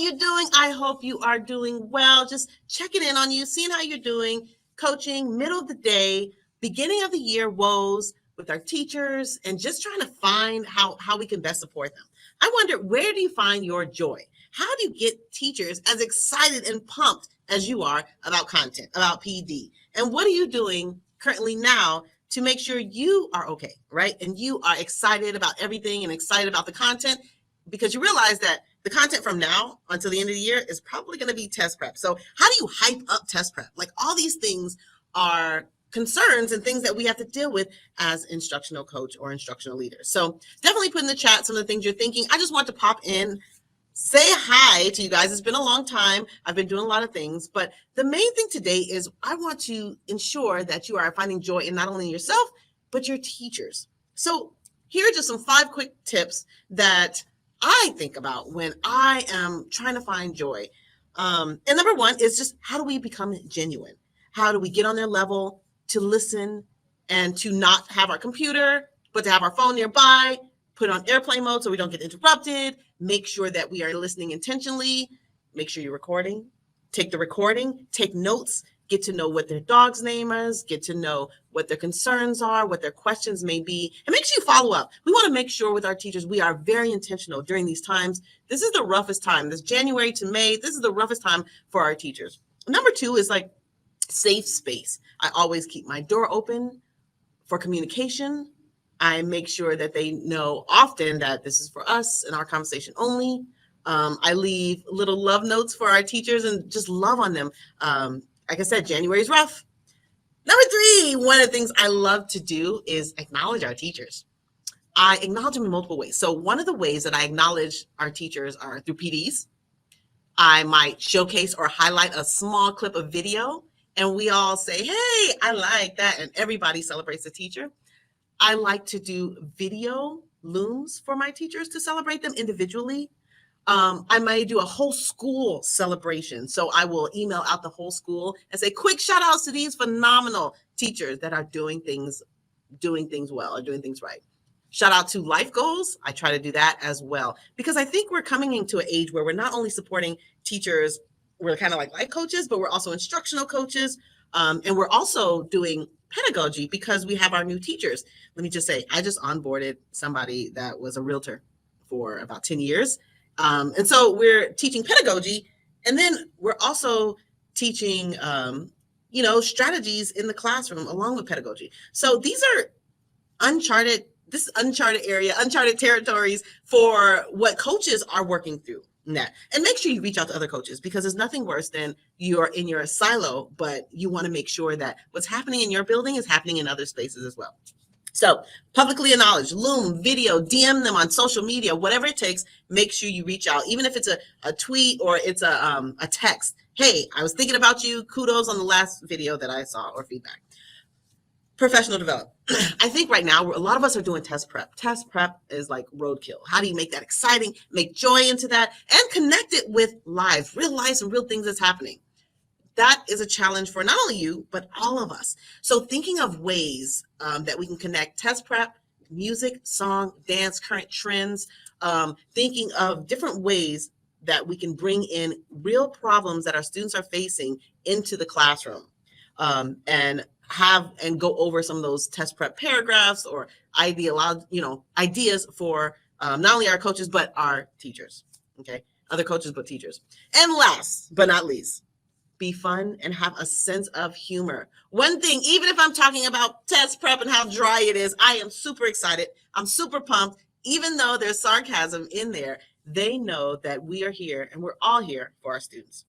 you doing? I hope you are doing well. Just checking in on you, seeing how you're doing, coaching, middle of the day, beginning of the year woes with our teachers, and just trying to find how we can best support them. I wonder, where do you find your joy? How do you get teachers as excited and pumped as you are about content, about PD? And what are you doing currently now to make sure you are okay, right? And you are excited about everything and excited about the content, because you realize that the content from now until the end of the year is probably going to be test prep. So how do you hype up test prep? Like, all these things are concerns and things that we have to deal with as instructional coach or instructional leaders. So definitely put in the chat some of the things you're thinking. I just want to pop in, say hi to you guys. It's been a long time. I've been doing a lot of things, but the main thing today is I want to ensure that you are finding joy in not only yourself, but your teachers. So here are just some 5 quick tips that I think about when I am trying to find joy. And number 1 is just, how do we become genuine? How do we get on their level to listen and to not have our computer, but to have our phone nearby, put it on airplane mode so we don't get interrupted, make sure that we are listening intentionally, make sure you're recording, take the recording, take notes, get to know what their dog's name is, get to know what their concerns are, what their questions may be, and make sure you follow up. We want to make sure with our teachers we are very intentional during these times. This is the roughest time. This January to May, this is the roughest time for our teachers. Number 2 is like safe space. I always keep my door open for communication. I make sure that they know often that this is for us and our conversation only. I leave little love notes for our teachers and just love on them. Like I said, January is rough. Number 3, one of the things I love to do is acknowledge our teachers. I acknowledge them in multiple ways. So one of the ways that I acknowledge our teachers are through PDs. I might showcase or highlight a small clip of video, and we all say, hey, I like that, and everybody celebrates the teacher. I like to do video looms for my teachers to celebrate them individually. I might do a whole school celebration. So I will email out the whole school and say, quick shout outs to these phenomenal teachers that are doing things well, or doing things right. Shout out to life goals. I try to do that as well, because I think we're coming into an age where we're not only supporting teachers, we're kind of like life coaches, but we're also instructional coaches. And we're also doing pedagogy because we have our new teachers. Let me just say, I just onboarded somebody that was a realtor for about 10 years. And so we're teaching pedagogy, and then we're also teaching, strategies in the classroom along with pedagogy. So these are uncharted area, uncharted territories for what coaches are working through. And make sure you reach out to other coaches, because there's nothing worse than you're in your silo, but you want to make sure that what's happening in your building is happening in other spaces as well. So publicly acknowledge, Loom, video, DM them on social media, whatever it takes. Make sure you reach out, even if it's a tweet or it's a text. Hey, I was thinking about you. Kudos on the last video that I saw, or feedback. Professional development. I think right now a lot of us are doing test prep. Test prep is like roadkill. How do you make that exciting, make joy into that, and connect it with real life and real things that's happening? That is a challenge for not only you, but all of us. So thinking of ways that we can connect test prep, music, song, dance, current trends, thinking of different ways that we can bring in real problems that our students are facing into the classroom, and go over some of those test prep paragraphs or ideas for not only our coaches, but our teachers. Okay, other coaches, but teachers. And last but not least, be fun and have a sense of humor. One thing, even if I'm talking about test prep and how dry it is, I am super excited. I'm super pumped. Even though there's sarcasm in there, they know that we are here and we're all here for our students.